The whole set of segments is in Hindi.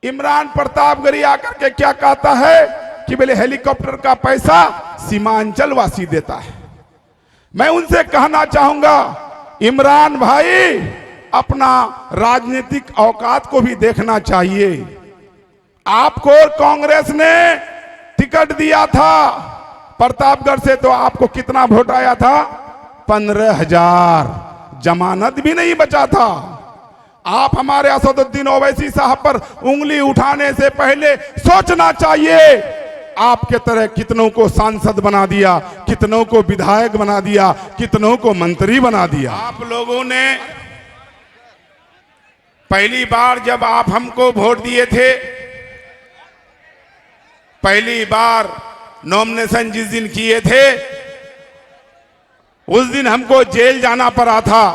इमरान प्रतापगढ़ी आकर के क्या कहता है कि बोले हेलीकॉप्टर का पैसा सीमांचल वासी देता है। मैं उनसे कहना चाहूंगा, इमरान भाई अपना राजनीतिक औकात को भी देखना चाहिए। आपको कांग्रेस ने टिकट दिया था प्रतापगढ़ से, तो आपको कितना वोट आया था? 15,000। जमानत भी नहीं बचा था। आप हमारे असदुद्दीन ओवैसी साहब पर उंगली उठाने से पहले सोचना चाहिए। आपके तरह कितनों को सांसद बना दिया, कितनों को विधायक बना दिया, कितनों को मंत्री बना दिया। आप लोगों ने पहली बार जब आप हमको वोट दिए थे, पहली बार नॉमिनेशन जिस दिन किए थे, उस दिन हमको जेल जाना पड़ा था।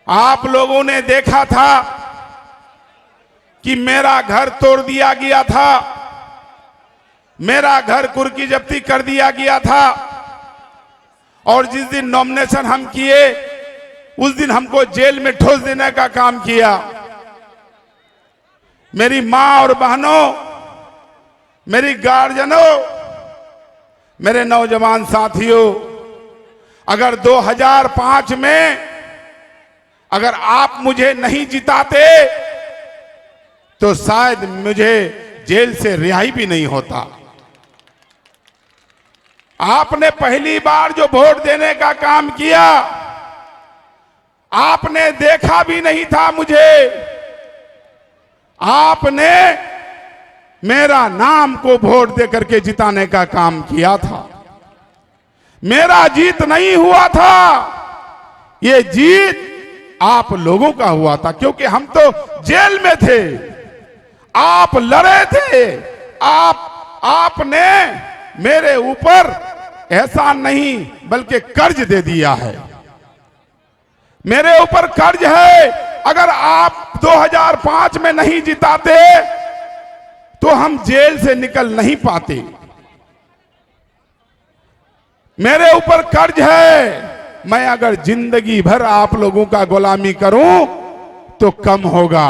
आप लोगों ने देखा था कि मेरा घर तोड़ दिया गया था, मेरा घर कुर्की जब्ती कर दिया गया था, और जिस दिन नॉमिनेशन हम किए उस दिन हमको जेल में ठोस देने का काम किया। मेरी मां और बहनों, मेरी गार्जियनों, मेरे नौजवान साथियों, अगर 2005 में अगर आप मुझे नहीं जिताते तो शायद मुझे जेल से रिहाई भी नहीं होता। आपने पहली बार जो वोट देने का काम किया, आपने देखा भी नहीं था मुझे। आपने मेरा नाम को वोट दे करके जिताने का काम किया था। मेरा जीत नहीं हुआ था, ये जीत आप लोगों का हुआ था, क्योंकि हम तो जेल में थे, आप लड़े थे। आपने मेरे ऊपर एहसान नहीं बल्कि कर्ज दे दिया है। मेरे ऊपर कर्ज है। अगर आप 2005 में नहीं जिताते तो हम जेल से निकल नहीं पाते। मेरे ऊपर कर्ज है। मैं अगर जिंदगी भर आप लोगों का गुलामी करूं तो कम होगा।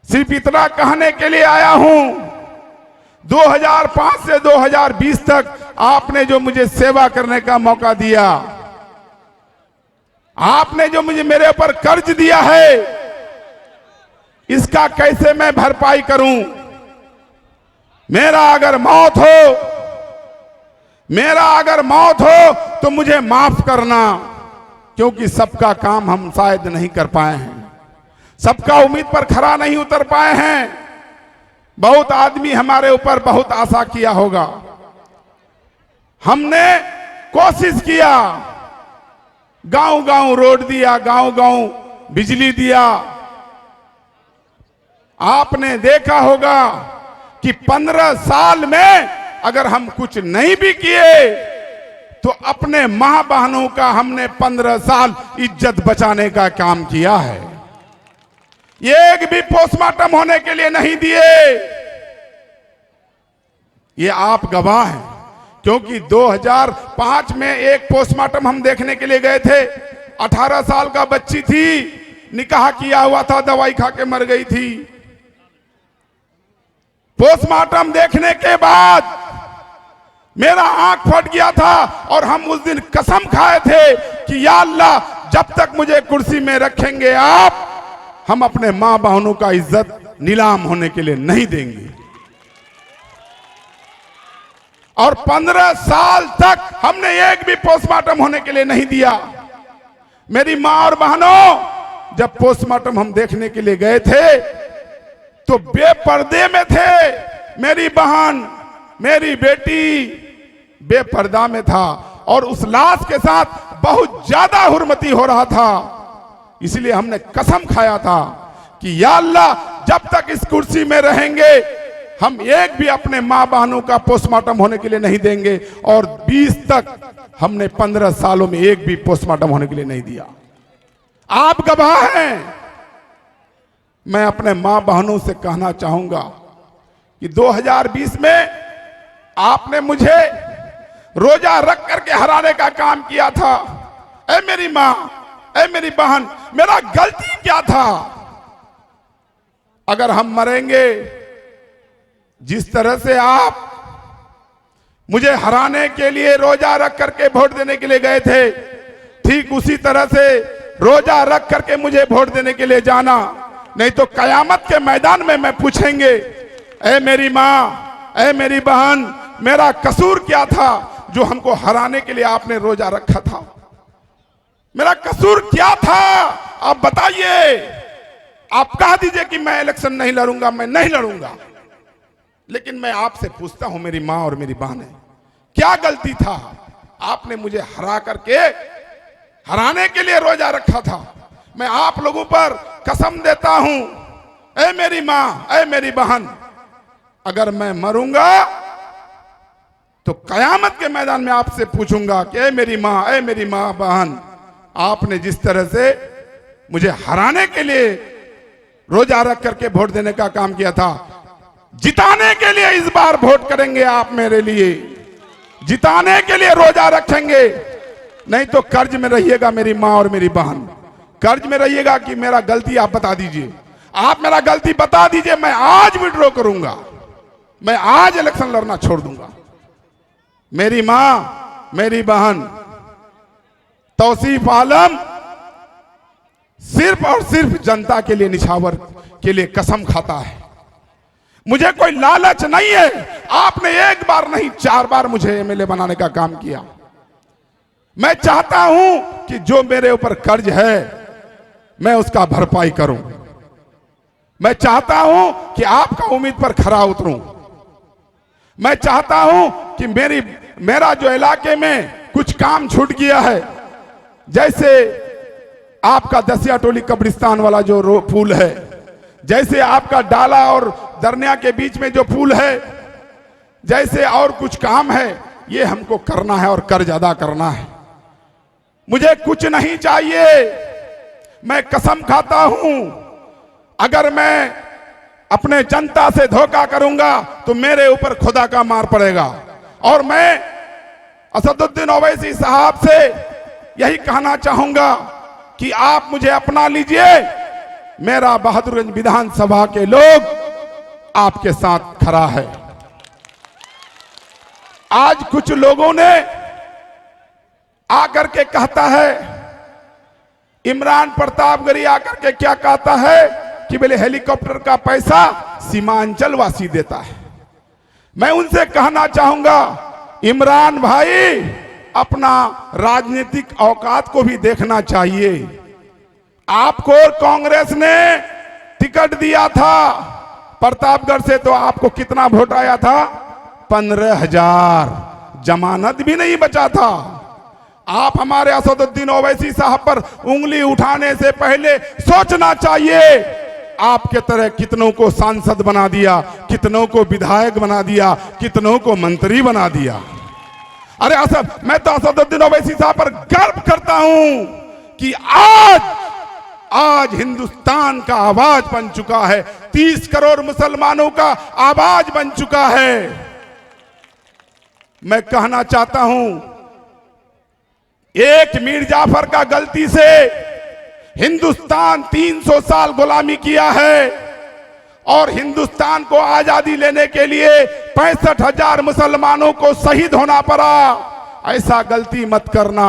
सिर्फ इतना कहने के लिए आया हूं, 2005 से 2020 तक आपने जो मुझे सेवा करने का मौका दिया, आपने जो मुझे मेरे ऊपर कर्ज दिया है, इसका कैसे मैं भरपाई करूं? मेरा अगर मौत हो तो मुझे माफ करना, क्योंकि सबका काम हम शायद नहीं कर पाए हैं, सबका उम्मीद पर खरा नहीं उतर पाए हैं। बहुत आदमी हमारे ऊपर बहुत आशा किया होगा। हमने कोशिश किया, गांव-गांव रोड दिया, गांव-गांव बिजली दिया। आपने देखा होगा कि 15 साल में अगर हम कुछ नहीं भी किए तो अपने मां बहनों का हमने 15 साल इज्जत बचाने का काम किया है। एक भी पोस्टमार्टम होने के लिए नहीं दिए। ये आप गवाह हैं, क्योंकि 2005 में एक पोस्टमार्टम हम देखने के लिए गए थे। 18 साल का बच्ची थी, निकाह किया हुआ था, दवाई खा के मर गई थी। पोस्टमार्टम देखने के बाद मेरा आंख फट गया था, और हम उस दिन कसम खाए थे कि या अल्लाह, जब तक मुझे कुर्सी में रखेंगे आप, हम अपने मां बहनों का इज्जत नीलाम होने के लिए नहीं देंगे। और 15 साल तक हमने एक भी पोस्टमार्टम होने के लिए नहीं दिया। मेरी मां और बहनों, जब पोस्टमार्टम हम देखने के लिए गए थे तो बेपर्दे में थे। मेरी बहन, मेरी बेटी बेपर्दा में था, और उस लाश के साथ बहुत ज्यादा हुर्मती हो रहा था। इसलिए हमने कसम खाया था कि या अल्लाह, जब तक इस कुर्सी में रहेंगे हम एक भी अपने मां बहनों का पोस्टमार्टम होने के लिए नहीं देंगे। और 20 तक हमने 15 सालों में एक भी पोस्टमार्टम होने के लिए नहीं दिया। आप गवाह हैं। मैं अपने मां बहनों से कहना चाहूंगा कि 2020 में आपने मुझे रोजा रख करके हराने का काम किया था। ऐ मेरी मां, ऐ मेरी बहन, मेरा गलती क्या था? अगर हम मरेंगे, जिस तरह से आप मुझे हराने के लिए रोजा रख करके वोट देने के लिए गए थे, ठीक उसी तरह से रोजा रख करके मुझे वोट देने के लिए जाना, नहीं तो कयामत के मैदान में मैं पूछेंगे, ऐ मेरी माँ, ऐ मेरी बहन, मेरा कसूर क्या था जो हमको हराने के लिए आपने रोजा रखा था? मेरा कसूर क्या था? आप बताइए। आप कह दीजिए कि मैं इलेक्शन नहीं लड़ूंगा, मैं नहीं लड़ूंगा, लेकिन मैं आपसे पूछता हूं, मेरी माँ और मेरी बहन है, क्या गलती था? आपने मुझे हरा करके हराने के लिए रोजा रखा था। मैं आप लोगों पर कसम देता हूं, ऐ मेरी माँ, ऐ मेरी बहन, अगर मैं मरूंगा तो कयामत के मैदान में आपसे पूछूंगा कि ऐ मेरी माँ बहन, आपने जिस तरह से मुझे हराने के लिए रोजा रख करके वोट देने का काम किया था, जिताने के लिए इस बार वोट करेंगे आप मेरे लिए, जिताने के लिए रोजा रखेंगे, नहीं तो कर्ज में रहिएगा मेरी माँ और मेरी बहन, कर्ज में रहिएगा कि मेरा गलती आप बता दीजिए, आप मेरा गलती बता दीजिए, मैं आज विड्रॉ करूंगा, मैं आज इलेक्शन लड़ना छोड़ दूंगा। मेरी माँ, मेरी बहन, तौसीफ आलम सिर्फ और सिर्फ जनता के लिए, निछावर के लिए कसम खाता है। मुझे कोई लालच नहीं है। आपने एक बार नहीं 4 बार मुझे एमएलए बनाने का काम किया। मैं चाहता हूं कि जो मेरे ऊपर कर्ज है मैं उसका भरपाई करूं। मैं चाहता हूं कि आपका उम्मीद पर खरा उतरूं। मैं चाहता हूं कि मेरा जो इलाके में कुछ काम छूट गया है, जैसे आपका दसिया टोली कब्रिस्तान वाला जो पुल है, जैसे आपका डाला और दरनिया के बीच में जो पुल है, जैसे और कुछ काम है, ये हमको करना है और कर्ज अदा करना है। मुझे कुछ नहीं चाहिए। मैं कसम खाता हूं, अगर मैं अपने जनता से धोखा करूंगा तो मेरे ऊपर खुदा का मार पड़ेगा। और मैं असदुद्दीन ओवैसी साहब से यही कहना चाहूंगा कि आप मुझे अपना लीजिए। मेरा बहादुरगंज विधानसभा के लोग आपके साथ खड़ा है। आज कुछ लोगों ने आकर के कहता है, इमरान प्रतापगढ़ी आकर के क्या कहता है कि बोले हेलीकॉप्टर का पैसा सीमांचल वासी देता है। मैं उनसे कहना चाहूंगा, इमरान भाई, अपना राजनीतिक औकात को भी देखना चाहिए। आपको कांग्रेस ने टिकट दिया था प्रतापगढ़ से, तो आपको कितना वोट आया था? 15,000। जमानत भी नहीं बचा था। आप हमारे असदुद्दीन ओवैसी साहब पर उंगली उठाने से पहले सोचना चाहिए। आपके तरह कितनों को सांसद बना दिया, कितनों को विधायक बना दिया, कितनों को मंत्री बना दिया। अरे मैं तो असदुद्दीन ओवैसी साहब पर गर्व करता हूं कि आज हिंदुस्तान का आवाज बन चुका है, 30 करोड़ मुसलमानों का आवाज बन चुका है। मैं कहना चाहता हूं, एक मीर जाफर का गलती से हिंदुस्तान 300 साल गुलामी किया है और हिंदुस्तान को आजादी लेने के लिए 65,000 मुसलमानों को शहीद होना पड़ा। ऐसा गलती मत करना।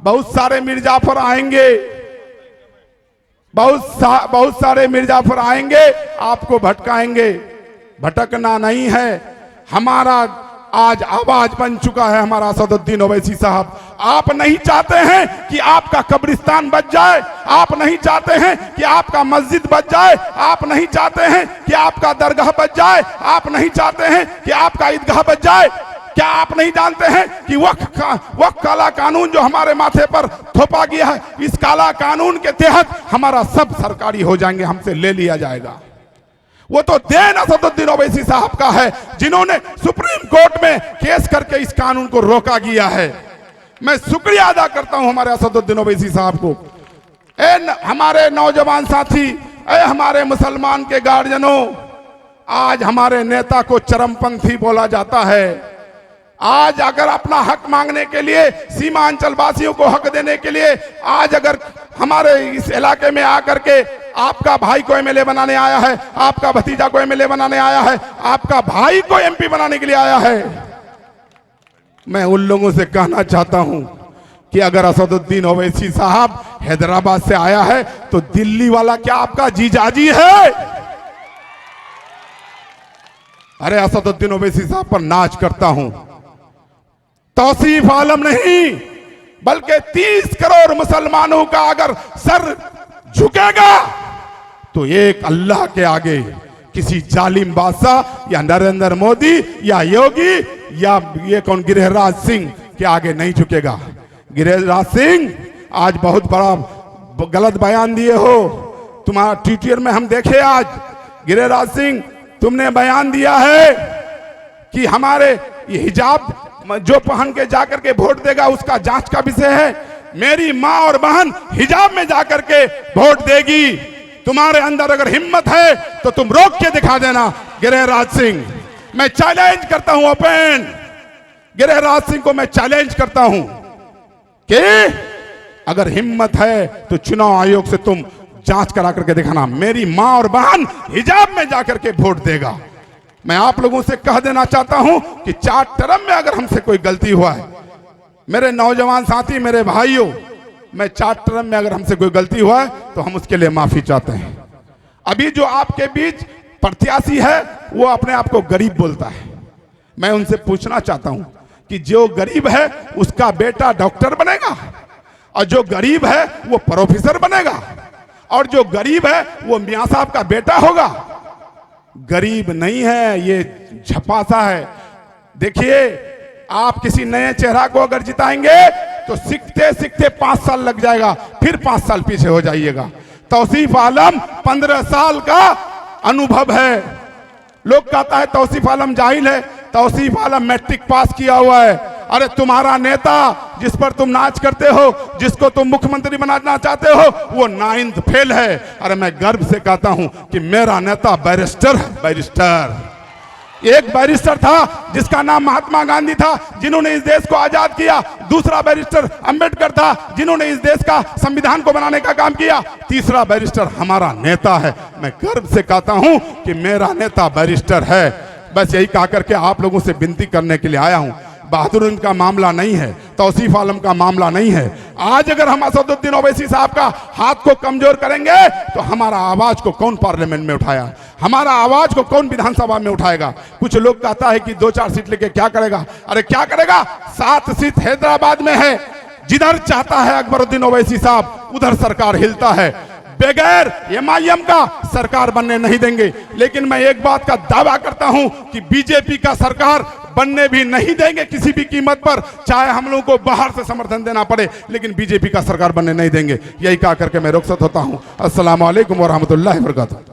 बहुत सारे मीर जाफर आएंगे, बहुत सारे मीर जाफर आएंगे, आपको भटकाएंगे। भटकना नहीं है। हमारा आज आवाज बन चुका है हमारा असदुद्दीन ओवैसी साहब। आप नहीं चाहते हैं कि आपका कब्रिस्तान बच जाए, आप नहीं चाहते हैं कि आपका मस्जिद बच जाए, आप नहीं चाहते हैं कि आपका दरगाह बच जाए, आप नहीं चाहते हैं कि आपका ईदगाह बच जाए। क्या आप नहीं जानते हैं कि वक्फ काला कानून जो हमारे माथे पर थोपा गया है, इस काला कानून के तहत हमारा सब सरकारी हो जाएंगे, हमसे ले लिया जाएगा। वो तो देन असदुद्दीन ओवैसी साहब का है, जिन्होंने सुप्रीम कोर्ट में केस करके इस कानून को रोका गया है। मैं शुक्रिया अदा करता हूं हमारे असदुद्दीन ओवैसी साहब को। हमारे नौजवान साथी, हमारे मुसलमान के गार्जियनों, आज हमारे नेता को चरमपंथी बोला जाता है। आज अगर अपना हक मांगने के लिए, सीमांचल वासियों को हक देने के लिए, आज अगर हमारे इस इलाके में आकर के आपका भाई को एमएलए बनाने आया है, आपका भतीजा को एमएलए बनाने आया है, आपका भाई को एमपी बनाने के लिए आया है। मैं उन लोगों से कहना चाहता हूं कि अगर असदुद्दीन ओवैसी साहब हैदराबाद से आया है तो दिल्ली वाला क्या आपका जीजाजी है? अरे असदुद्दीन ओवैसी साहब पर नाच करता हूं, तौसीफ आलम नहीं बल्कि 30 करोड़ मुसलमानों का अगर सर झुकेगा तो एक अल्लाह के आगे किसी जालिम बादशाह या नरेंद्र मोदी या योगी या ये कौन गिरिराज सिंह के आगे नहीं झुकेगा। गिरिराज सिंह आज बहुत बड़ा गलत बयान दिए हो, तुम्हारा ट्विटर में हम देखे। आज गिरिराज सिंह तुमने बयान दिया है कि हमारे ये हिजाब जो पहन के जाकर के वोट देगा उसका जांच का विषय है। मेरी माँ और बहन हिजाब में जाकर के वोट देगी। तुम्हारे अंदर अगर हिम्मत है तो तुम रोक के दिखा देना। गिरिराज सिंह, मैं चैलेंज करता हूं, ओपन गिरिराज सिंह को मैं चैलेंज करता हूं कि अगर हिम्मत है तो चुनाव आयोग से तुम जांच करा करके दिखाना। मेरी माँ और बहन हिजाब में जाकर के वोट देगा। मैं आप लोगों से कह देना चाहता हूं कि 4 टर्म में अगर हमसे कोई गलती हुआ है, मेरे नौजवान साथी, मेरे भाइयों, मैं 4 टर्म में अगर हमसे कोई गलती हुआ है तो हम उसके लिए माफी चाहते हैं। अभी जो आपके बीच प्रत्याशी है वो अपने आप को गरीब बोलता है। मैं उनसे पूछना चाहता हूं कि जो गरीब है उसका बेटा डॉक्टर बनेगा, और जो गरीब है वो प्रोफेसर बनेगा, और जो गरीब है वो मियां साहब का बेटा होगा। गरीब नहीं है, ये झपासा है। देखिए, आप किसी नए चेहरा को अगर जिताएंगे तो सीखते सीखते 5 साल लग जाएगा, फिर 5 साल पीछे हो जाइएगा। तौसीफ आलम 15 साल का अनुभव है। लोग कहता है तौसीफ आलम जाहिल है, तौसीफ आलम मैट्रिक पास किया हुआ है। अरे तुम्हारा नेता जिस पर तुम नाच करते हो, जिसको तुम मुख्यमंत्री बनाना चाहते हो, वो 9th फेल है। अरे मैं गर्व से कहता हूं कि मेरा नेता बैरिस्टर है। बैरिस्टर, एक बैरिस्टर था जिसका नाम महात्मा गांधी था, जिन्होंने इस देश को आजाद किया। दूसरा बैरिस्टर अंबेडकर था, जिन्होंने इस देश का संविधान को बनाने का काम किया। तीसरा बैरिस्टर हमारा नेता है। मैं गर्व से कहता हूं कि मेरा नेता बैरिस्टर है। बस यही कह करके आप लोगों से विनती करने के लिए आया हूं। बहादुर का मामला नहीं है, तौसीफ आलम का मामला नहीं है। आज अगर हम असदुद्दीन ओवैसी साहब का हाथ को कमजोर करेंगे तो हमारा आवाज को कौन पार्लियामेंट में उठाया, हमारा आवाज को कौन विधानसभा में उठाएगा। कुछ लोग कहता है कि 2-4 सीट लेके क्या करेगा। अरे क्या करेगा, 7 सीट हैदराबाद में है। जिधर चाहता है अकबरुद्दीन ओवैसी साहब उधर सरकार हिलता है। बगैर एमआईएम का सरकार बनने नहीं देंगे। लेकिन मैं एक बात का दावा करता हूं कि बीजेपी का सरकार बनने भी नहीं देंगे किसी भी कीमत पर, चाहे हम लोगों को बाहर से समर्थन देना पड़े, लेकिन बीजेपी का सरकार बनने नहीं देंगे। यही कहा करके मैं रुखसत होता हूं। अस्सलाम वालेकुम व रहमतुल्लाहि व बरकातहू।